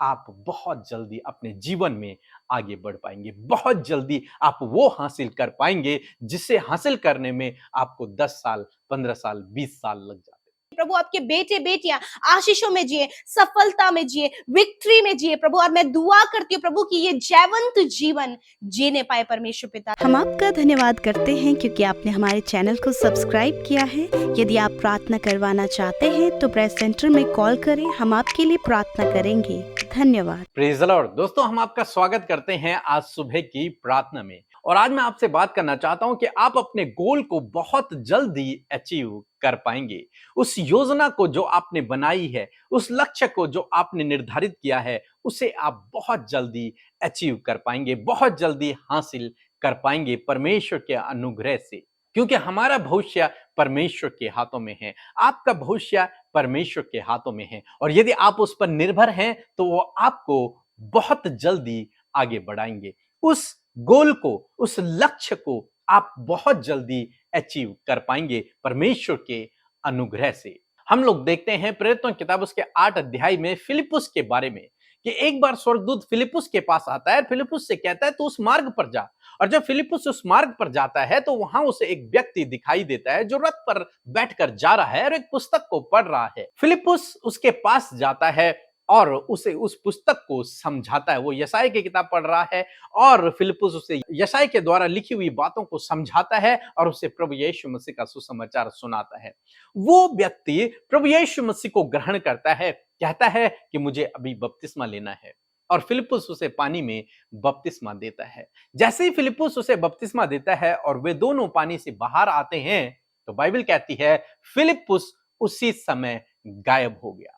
आप बहुत जल्दी अपने जीवन में आगे बढ़ पाएंगे। बहुत जल्दी आप वो हासिल कर पाएंगे जिसे हासिल करने में आपको 10 साल, 15 साल, 20 साल लग जाते हैं। प्रभु आपके बेटे बेटियां आशीषों में जिए, सफलता में जिए, विक्ट्री में जिए प्रभु। और मैं दुआ करती हूँ प्रभु कि ये जयवंत जीवन जीने पाए परमेश्वर पिता। हम आपका धन्यवाद करते हैं क्योंकि आपने हमारे चैनल को सब्सक्राइब किया है। यदि आप प्रार्थना करवाना चाहते हैं तो प्रेस सेंटर में कॉल करें, हम आपके लिए प्रार्थना करेंगे। धन्यवाद। Praise the Lord. दोस्तों, हम आपका स्वागत करते हैं आज सुबह की प्रार्थना में। और आज मैं आपसे बात करना चाहता हूं कि आप अपने गोल को बहुत जल्दी अचीव कर पाएंगे। उस योजना को जो आपने बनाई है, उस लक्ष्य को जो आपने निर्धारित किया है, उसे आप बहुत जल्दी अचीव कर पाएंगे, बहुत जल्दी हासिल कर पाएंगे परमेश्वर के अनुग्रह से। क्योंकि हमारा भविष्य परमेश्वर के हाथों में है, आपका भविष्य परमेश्वर के हाथों में है। और यदि आप उस पर निर्भर हैं तो वो आपको बहुत जल्दी आगे बढ़ाएंगे। उस गोल को, उस लक्ष्य को आप बहुत जल्दी अचीव कर पाएंगे परमेश्वर के अनुग्रह से। हम लोग देखते हैं प्रेरितों की किताब उसके 8 अध्याय में फिलिप्पुस के बारे में कि एक बार स्वर्गदूत फिलिप्पुस के पास आता है, फिलिप्पुस से कहता है तो उस मार्ग पर जा। और जब फिलिप्पुस उस मार्ग पर जाता है तो वहां उसे एक व्यक्ति दिखाई देता है जो रथ पर बैठकर जा रहा है और एक पुस्तक को पढ़ रहा है। फिलिप्पुस उसके पास जाता है और उसे उस पुस्तक को समझाता है। वो यशायाह की किताब पढ़ रहा है और फिलिप्पुस उसे यशायाह के द्वारा लिखी हुई बातों को समझाता है और उसे प्रभु यीशु मसीह का सुसमाचार सुनाता है। वो व्यक्ति प्रभु यीशु मसीह को ग्रहण करता है, कहता है कि मुझे अभी बपतिस्मा लेना है। और फिलिप्पुस उसे पानी में बपतिस्मा देता है। जैसे ही फिलिप्पुस उसे बपतिस्मा देता है और वे दोनों पानी से बाहर आते हैं तो बाइबल कहती है फिलिप्पुस उसी समय गायब हो गया।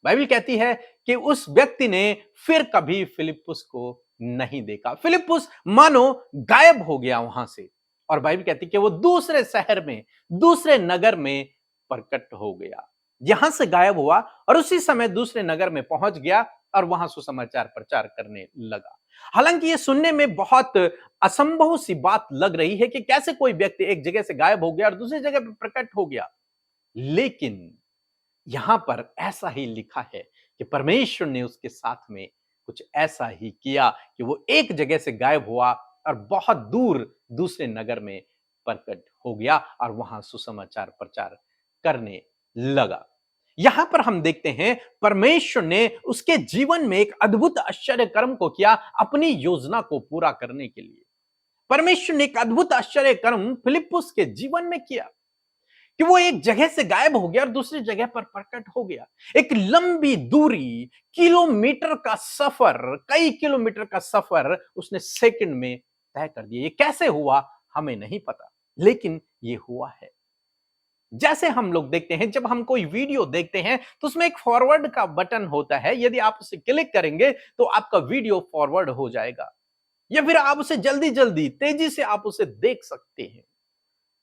बाइबल कहती है कि उस व्यक्ति ने फिर कभी फिलिप्पुस को नहीं देखा। फिलिप्पुस मानो गायब हो गया वहां से। और बाइबल कहती है कि वो दूसरे शहर में, दूसरे नगर में प्रकट हो गया। यहां से गायब हुआ और उसी समय दूसरे नगर में पहुंच गया और वहां सुसमाचार प्रचार करने लगा। हालांकि ये सुनने में बहुत असंभव सी बात लग रही है कि कैसे कोई व्यक्ति एक जगह से गायब हो गया और दूसरी जगह पर प्रकट हो गया। लेकिन यहां पर ऐसा ही लिखा है कि परमेश्वर ने उसके साथ में कुछ ऐसा ही किया कि वो एक जगह से गायब हुआ और बहुत दूर दूसरे नगर में प्रकट हो गया और वहां सुसमाचार प्रचार करने लगा। यहां पर हम देखते हैं परमेश्वर ने उसके जीवन में एक अद्भुत आश्चर्य कर्म को किया अपनी योजना को पूरा करने के लिए। परमेश्वर ने एक अद्भुत आश्चर्य कर्म फिलिप्पुस के जीवन में किया कि वो एक जगह से गायब हो गया और दूसरी जगह पर प्रकट हो गया। एक लंबी दूरी, किलोमीटर का सफर, कई किलोमीटर का सफर उसने सेकंड में तय कर दिया। ये कैसे हुआ हमें नहीं पता, लेकिन ये हुआ है। जैसे हम लोग देखते हैं, जब हम कोई वीडियो देखते हैं तो उसमें एक फॉरवर्ड का बटन होता है। यदि आप उसे क्लिक करेंगे तो आपका वीडियो फॉरवर्ड हो जाएगा या फिर आप उसे जल्दी जल्दी तेजी से आप उसे देख सकते हैं।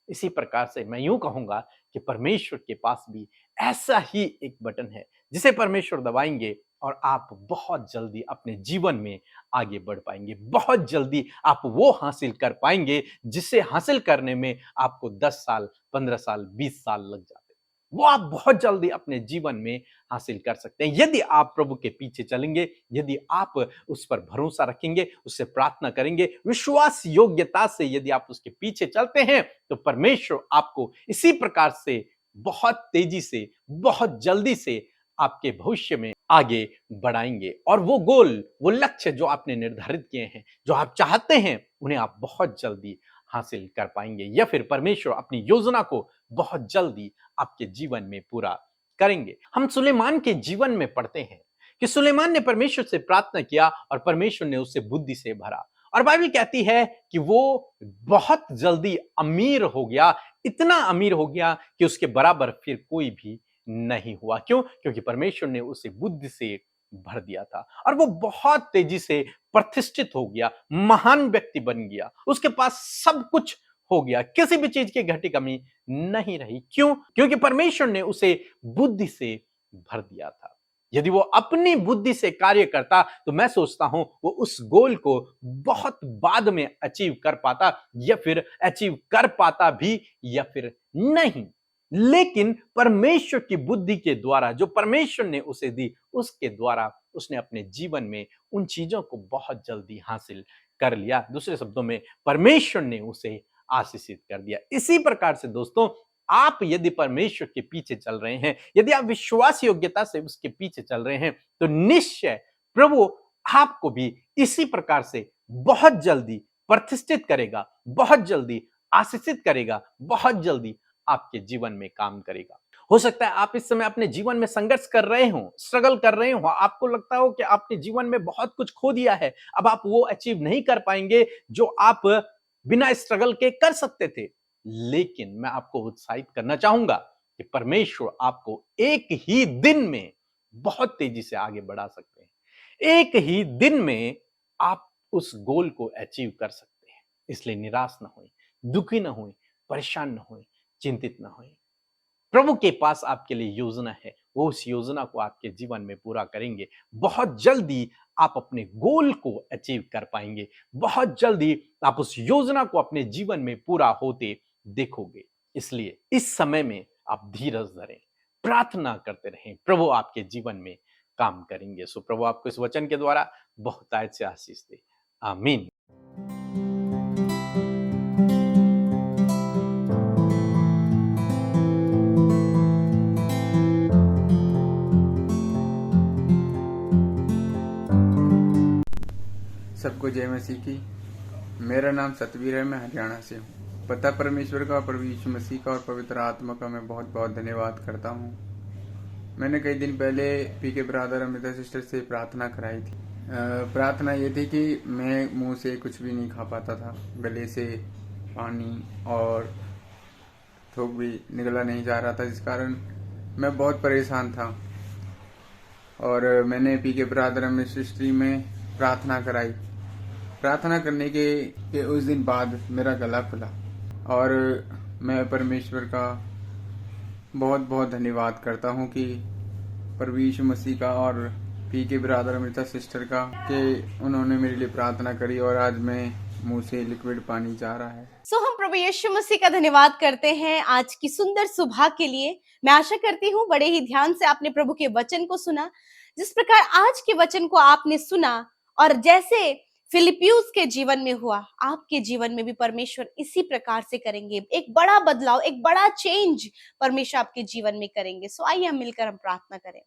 इसी प्रकार से मैं यूं कहूंगा कि परमेश्वर के पास भी ऐसा ही एक बटन है जिसे परमेश्वर दबाएंगे और आप बहुत जल्दी अपने जीवन में आगे बढ़ पाएंगे। बहुत जल्दी आप वो हासिल कर पाएंगे जिसे हासिल करने में आपको 10 साल, 15 साल, 20 साल लग जाते हैं। वो आप बहुत जल्दी अपने जीवन में हासिल कर सकते हैं यदि आप प्रभु के पीछे चलेंगे, यदि आप उस पर भरोसा रखेंगे, उससे प्रार्थना करेंगे, विश्वास योग्यता से यदि आप उसके पीछे चलते हैं तो परमेश्वर आपको इसी प्रकार से बहुत तेजी से, बहुत जल्दी से आपके भविष्य में आगे बढ़ाएंगे। और वो गोल, वो लक्ष्य जो आपने निर्धारित किए हैं, जो आप चाहते हैं, उन्हें आप बहुत जल्दी हासिल कर पाएंगे या फिर परमेश्वर अपनी योजना को बहुत जल्दी आपके जीवन में पूरा करेंगे। हम सुलेमान के जीवन में पढ़ते हैं कि सुलेमान ने परमेश्वर से प्रार्थना किया और परमेश्वर ने उसे बुद्धि से भरा। और बाइबल कहती है कि वो बहुत जल्दी अमीर हो गया, इतना अमीर हो गया कि उसके बराबर फिर कोई भी नहीं हुआ। क्यों? क्योंकि परमेश्वर ने उसे बुद्धि से भर दिया था और वो बहुत तेजी से प्रतिष्ठित हो गया, महान व्यक्ति बन गया। उसके पास सब कुछ हो गया, किसी भी चीज की घटी कमी नहीं रही। क्यों? क्योंकि परमेश्वर ने उसे बुद्धि से भर दिया था। यदि वो अपनी बुद्धि से कार्य करता तो मैं सोचता हूं वो उस गोल को बहुत बाद में अचीव कर पाता या फिर अचीव कर पाता भी या फिर नहीं। लेकिन परमेश्वर की बुद्धि के द्वारा, जो परमेश्वर ने उसे दी, उसके द्वारा उसने अपने जीवन में उन चीजों को बहुत जल्दी हासिल कर लिया। दूसरे शब्दों में, परमेश्वर ने उसे आशीषित कर दिया। इसी प्रकार से दोस्तों, आप यदि परमेश्वर के पीछे चल रहे हैं, यदि आप विश्वास योग्यता से उसके पीछे चल रहे हैं, तो निश्चय प्रभु आपको भी इसी प्रकार से बहुत जल्दी प्रतिष्ठित करेगा, बहुत जल्दी आशीषित करेगा, बहुत जल्दी आपके जीवन में काम करेगा। हो सकता है आप इस समय अपने जीवन में संघर्ष कर रहे हो, स्ट्रगल कर रहे हो, आपको लगता हो कि आपने जीवन में बहुत कुछ खो दिया है, अब आप वो अचीव नहीं कर पाएंगे जो आप बिना स्ट्रगल के कर सकते थे। लेकिन मैं आपको उत्साहित करना चाहूंगा कि परमेश्वर आपको एक ही दिन में बहुत तेजी से आगे बढ़ा सकते हैं। एक ही दिन में आप उस गोल को अचीव कर सकते हैं। इसलिए निराश ना होए, दुखी ना होए, परेशान ना होए, चिंतित ना होए। प्रभु के पास आपके लिए योजना है, वो उस योजना को आपके जीवन में पूरा करेंगे। बहुत जल्दी आप अपने गोल को अचीव कर पाएंगे, बहुत जल्दी आप उस योजना को अपने जीवन में पूरा होते देखोगे। इसलिए इस समय में आप धीरज धरें, प्रार्थना करते रहें, प्रभु आपके जीवन में काम करेंगे। सो प्रभु आपको इस वचन के द्वारा बहुतायत से आशीष दे। आमीन। सबको जय मसीह की। मेरा नाम सतवीर है, मैं हरियाणा से हूँ। पता परमेश्वर का, प्रभु यीशु मसीह का और पवित्र आत्मा का मैं बहुत बहुत धन्यवाद करता हूँ। मैंने कई दिन पहले पीके ब्रदर अमृता सिस्टर से प्रार्थना कराई थी। प्रार्थना ये थी कि मैं मुंह से कुछ भी नहीं खा पाता था, गले से पानी और थूक भी निकला नहीं जा रहा था, जिस कारण मैं बहुत परेशान था। और मैंने पीके ब्रदर अमृता सिस्टर में प्रार्थना कराई। प्रार्थना करने के उस दिन बाद मेरा गला खुला और मैं परमेश्वर का बहुत बहुत धन्यवाद करता हूँ कि प्रभु यीशु मसीह का और पीके ब्रदर अमृता सिस्टर का कि उन्होंने मेरे लिए प्रार्थना करी और आज मैं मुंह से लिक्विड पानी जा रहा है। हम प्रभु यीशु मसीह का धन्यवाद करते हैं आज की सुंदर सुबह के लिए। मैं आशा करती हूँ बड़े ही ध्यान से आपने प्रभु के वचन को सुना। जिस प्रकार आज के वचन को आपने सुना और जैसे फिलिपियुस के जीवन में हुआ, आपके जीवन में भी परमेश्वर इसी प्रकार से करेंगे। एक बड़ा बदलाव, एक बड़ा चेंज परमेश्वर आपके जीवन में करेंगे। सो आइए हम मिलकर हम प्रार्थना करें।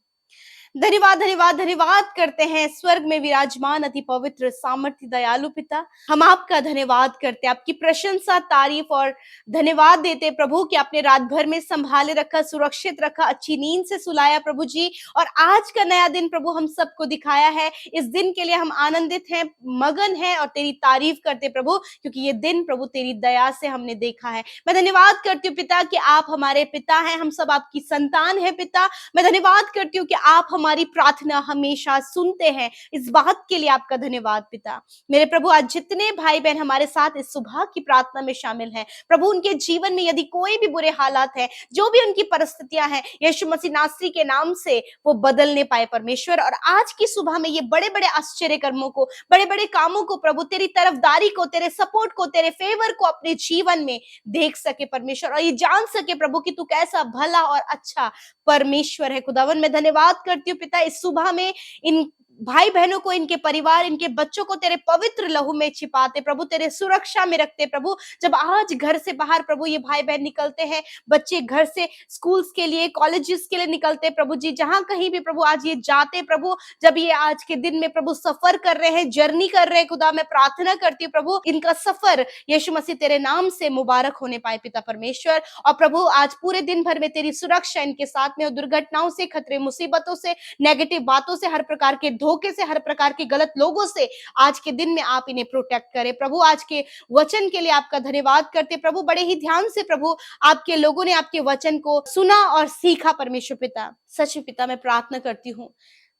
धन्यवाद धन्यवाद धन्यवाद करते हैं स्वर्ग में विराजमान अति पवित्र सामर्थ्य दयालु पिता, हम आपका धन्यवाद करते हैं, आपकी प्रशंसा तारीफ और धन्यवाद देते प्रभु कि आपने रात भर में संभाले रखा, सुरक्षित रखा, अच्छी नींद से सुलाया प्रभु जी। और आज का नया दिन प्रभु हम सबको दिखाया है। इस दिन के लिए हम आनंदित हैं, मगन हैं और तेरी तारीफ करते प्रभु, क्योंकि ये दिन प्रभु तेरी दया से हमने देखा है। मैं धन्यवाद करती हूँ पिता कि आप हमारे पिता हैं, हम सब आपकी संतान है पिता। मैं धन्यवाद करती हूँ कि आप हमारी प्रार्थना हमेशा सुनते हैं। इस बात के लिए आपका धन्यवाद पिता। मेरे प्रभु, आज जितने भाई बहन हमारे साथ इस सुबह की प्रार्थना में शामिल हैं प्रभु, उनके जीवन में यदि कोई भी बुरे हालात हैं, जो भी उनकी परिस्थितियां हैं, यीशु मसीह नासरी के नाम से वो बदलने पाए परमेश्वर। और आज की सुबह में ये बड़े बड़े आश्चर्य कर्मों को, बड़े बड़े कामों को प्रभु, तेरी तरफदारी को, तेरे सपोर्ट को, तेरे फेवर को अपने जीवन में देख सके परमेश्वर, और ये जान सके प्रभु कि तू कैसा भला और अच्छा परमेश्वर है। खुदावन, मैं धन्यवाद करती हूँ पिता, इस सुबह में इन भाई बहनों को, इनके परिवार, इनके बच्चों को तेरे पवित्र लहू में छिपाते प्रभु, तेरे सुरक्षा में रखते प्रभु। जब आज घर से बाहर प्रभु ये भाई बहन निकलते हैं, बच्चे घर से स्कूल्स के लिए, कॉलेजेस के लिए निकलते प्रभु जी, जहां कहीं भी प्रभु आज ये जाते प्रभु, जब ये आज के दिन में प्रभु सफर कर रहे हैं, जर्नी कर रहे हैं खुदा, मैं प्रार्थना करती हूँ प्रभु इनका सफर यीशु मसीह तेरे नाम से मुबारक होने पाए पिता परमेश्वर। और प्रभु आज पूरे दिन भर में तेरी सुरक्षा इनके साथ में हो, दुर्घटनाओं से, खतरे मुसीबतों से, नेगेटिव बातों से, हर प्रकार के धोखे से, हर प्रकार के गलत लोगों से आज के दिन में आप इन्हें प्रोटेक्ट करें प्रभु। आज के वचन के लिए आपका धन्यवाद करते प्रभु। बड़े ही ध्यान से प्रभु आपके लोगों ने आपके वचन को सुना और सीखा परमेश्वर पिता। सच में पिता, मैं प्रार्थना करती हूँ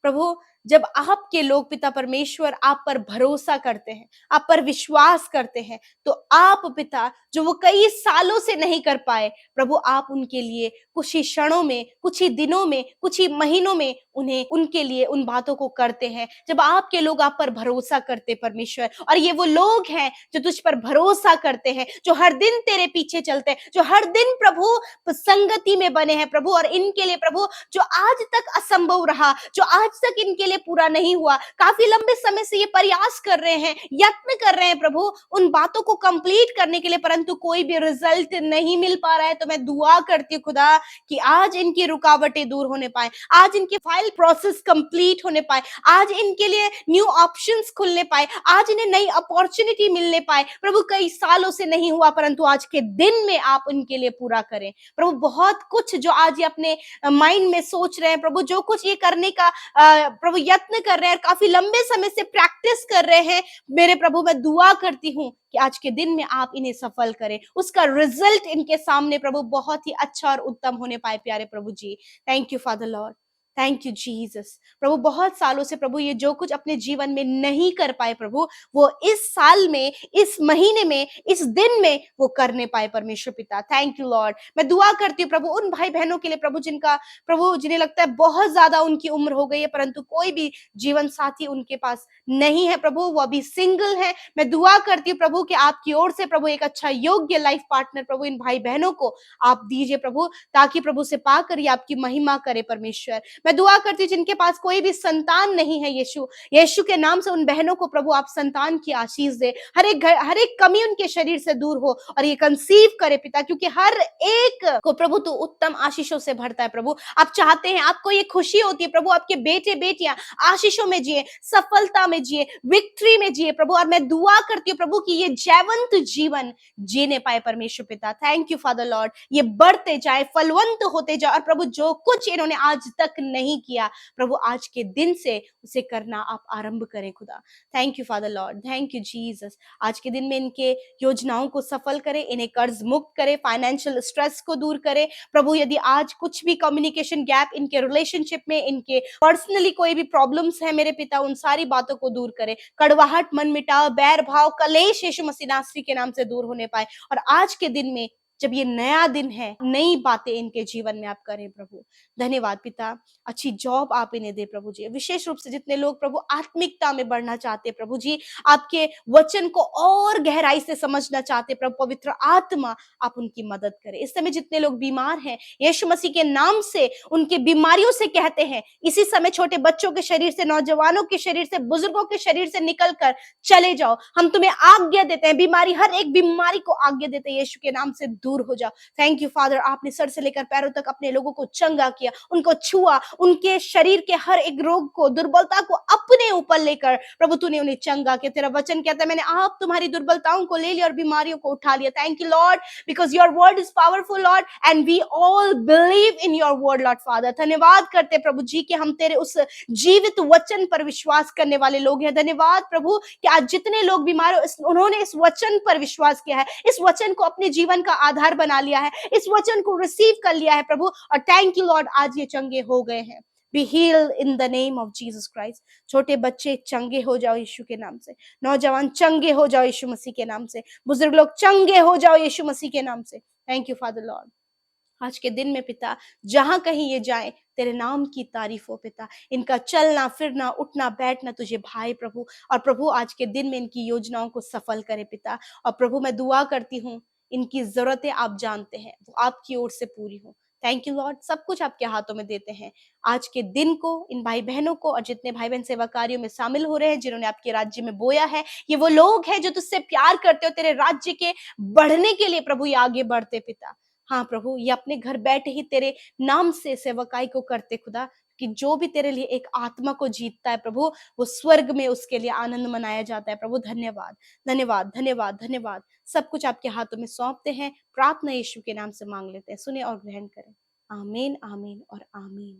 प्रभु, जब आपके लोग पिता परमेश्वर आप पर भरोसा करते हैं, आप पर विश्वास करते हैं, तो आप पिता जो वो कई सालों से नहीं कर पाए, प्रभु आप उनके लिए कुछ ही क्षणों में, कुछ ही दिनों में, कुछ ही महीनों में उन्हें उनके लिए उन बातों को करते हैं। जब आपके लोग आप पर भरोसा करते परमेश्वर, और ये वो लोग हैं जो तुझ पर भरोसा करते हैं, जो हर दिन तेरे पीछे चलते हैं, जो हर दिन प्रभु संगति में बने हैं प्रभु, और इनके लिए प्रभु जो आज तक असंभव रहा, जो आज तक इनके लिए पूरा नहीं हुआ, काफी लंबे समय से ये प्रयास कर रहे हैं, यत्न कर रहे हैं प्रभु उन बातों को कंप्लीट करने के लिए, परंतु कोई भी रिजल्ट नहीं मिल पा रहा है। तो मैं दुआ करती हूँ खुदा कि आज इनकी रुकावटें दूर होने पाए, आज इनकी फाइल प्रोसेस कंप्लीट होने पाए, आज इनके लिए न्यू ऑप्शंस खुलने पाए, आज इन्हें नई अपॉर्चुनिटी मिलने पाए प्रभु। कई सालों से नहीं हुआ, परंतु आज के दिन में आप उनके लिए पूरा करें प्रभु। बहुत कुछ जो आज ये अपने माइंड में सोच रहे हैं प्रभु, जो कुछ ये करने का प्रभु यत्न कर रहे हैं, काफी लंबे समय से प्रैक्टिस कर रहे हैं मेरे प्रभु, मैं दुआ करती हूँ कि आज के दिन में आप इन्हें सफल करें, उसका रिजल्ट इनके सामने प्रभु बहुत ही अच्छा और उत्तम होने पाए प्यारे प्रभु जी। Thank you father lord, thank you Jesus प्रभु। बहुत सालों से प्रभु ये जो कुछ अपने जीवन में नहीं कर पाए प्रभु, वो इस साल में, इस महीने में, इस दिन में वो करने पाए परमेश्वर पिता। Thank you Lord. मैं दुआ करती हूँ प्रभु उन भाई बहनों के लिए प्रभु जिनका प्रभु जिन्हें लगता है बहुत ज्यादा उनकी उम्र हो गई है, परंतु कोई भी जीवन साथी उनके पास नहीं है प्रभु, वो अभी सिंगल है। मैं दुआ करती हूँ प्रभु कि आपकी ओर से प्रभु एक अच्छा योग्य लाइफ पार्टनर प्रभु इन भाई बहनों को आप दीजिए प्रभु, ताकि प्रभु से पाकर ये आपकी महिमा करे परमेश्वर। मैं दुआ करती हूँ जिनके पास कोई भी संतान नहीं है, यीशु के नाम से उन बहनों को प्रभु आप संतान की आशीष दे, हर एक कमी उनके शरीर से दूर हो और ये कंसीव करे पिता, क्योंकि हर एक को प्रभु तू उत्तम आशीषों से भरता है प्रभु। आप चाहते हैं, आपको ये खुशी होती है प्रभु आपके बेटे बेटियां आशीषों में जिए, सफलता में जिए, विक्ट्री में जिए प्रभु। और मैं दुआ करती हूँ प्रभु कि ये जयवंत जीवन जीने पाए परमेश्वर पिता। थैंक यू फादर लॉर्ड, ये बढ़ते जाए, फलवंत होते जाए, और प्रभु जो कुछ इन्होंने आज तक नहीं किया प्रभु आज के दिन से उसे करना आप आरंभ करें खुदा। Thank you father lord, thank you Jesus. आज के दिन में इनके योजनाओं को सफल करें, इन्हें कर्ज मुक्त करें, फाइनेंशियल स्ट्रेस को दूर करें प्रभु। यदि आज कुछ भी कम्युनिकेशन गैप इनके रिलेशनशिप में, इनके पर्सनली कोई भी प्रॉब्लम्स है मेरे पिता, उन सारी बातों को दूर करें। कड़वाहट मन मिटाओ, बैर भाव कलेश यीशु मसीह नासरी के नाम से दूर होने पाए। और आज के दिन में जब ये नया दिन है, नई बातें इनके जीवन में आप करें प्रभु। धन्यवाद पिता, अच्छी जॉब आप इन्हें दे प्रभु जी। विशेष रूप से जितने लोग प्रभु आत्मिकता में बढ़ना चाहते प्रभु जी, आपके वचन को और गहराई से समझना चाहते प्रभु, पवित्र आत्मा आप उनकी मदद करें। इस समय जितने लोग बीमार हैं, यीशु मसीह के नाम से उनके बीमारियों से कहते हैं, इसी समय छोटे बच्चों के शरीर से, नौजवानों के शरीर से, बुजुर्गों के शरीर से निकल कर चले जाओ। हम तुम्हें आज्ञा देते हैं, बीमारी, हर एक बीमारी को आज्ञा देते हैं, यीशु के नाम से दूर हो जाओ। थैंक यू फादर, आपने सर से लेकर पैरों तक अपने लोगों को चंगा किया, उनको छुआ, उनके शरीर के हर एक रोग को, दुर्बलता को अपने ऊपर लेकर प्रभु तूने उन्हें चंगा किया। तेरा वचन कहता है मैंने आप तुम्हारी दुर्बलताओं को ले लिया और बीमारियों को उठा लिया। Thank you Lord, because your word is powerful Lord and we all believe in your word Lord Father. धन्यवाद करते प्रभु जी कि हम तेरे उस जीवित वचन पर विश्वास करने वाले लोग हैं। धन्यवाद प्रभु कि आज जितने लोग बीमार हो, उन्होंने इस वचन पर विश्वास किया है, इस वचन को अपने जीवन का आधार बना लिया है, इस वचन को रिसीव कर लिया है प्रभु। और थैंक यू लॉर्ड, आज ये चंगे हो गए हैं। Be healed in the name of Jesus Christ। छोटे बच्चे चंगे हो जाओ यीशु के नाम से, नौजवान चंगे हो जाओ यीशु मसीह के नाम से, बुजुर्ग लोग चंगे हो जाओ यीशु मसीह के नाम से। Thank you father Lord. आज के दिन में पिता जहां कहीं ये जाए तेरे नाम की तारीफ हो पिता, इनका चलना फिरना उठना बैठना तुझे भाई प्रभु। और प्रभु आज के दिन में इनकी योजनाओं को सफल करे पिता। और प्रभु मैं दुआ करती हूँ, इनकी जरूरतें आप जानते हैं, वो आपकी ओर से पूरी हो। थैंक यू लॉर्ड, सब कुछ आपके हाथों में देते हैं। आज के दिन को, इन भाई बहनों को और जितने भाई बहन सेवा कार्यों में शामिल हो रहे हैं, जिन्होंने आपके राज्य में बोया है, ये वो लोग हैं जो तुझसे प्यार करते हो, तेरे राज्य के बढ़ने के लिए प्रभु ये आगे बढ़ते पिता। हाँ प्रभु, ये अपने घर बैठे ही तेरे नाम से सेवकाई को करते खुदा, कि जो भी तेरे लिए एक आत्मा को जीतता है प्रभु, वो स्वर्ग में उसके लिए आनंद मनाया जाता है प्रभु। धन्यवाद धन्यवाद धन्यवाद धन्यवाद। सब कुछ आपके हाथों में सौंपते हैं, प्रार्थना यीशु के नाम से मांग लेते हैं, सुने और ग्रहण करें। आमीन आमीन और आमीन।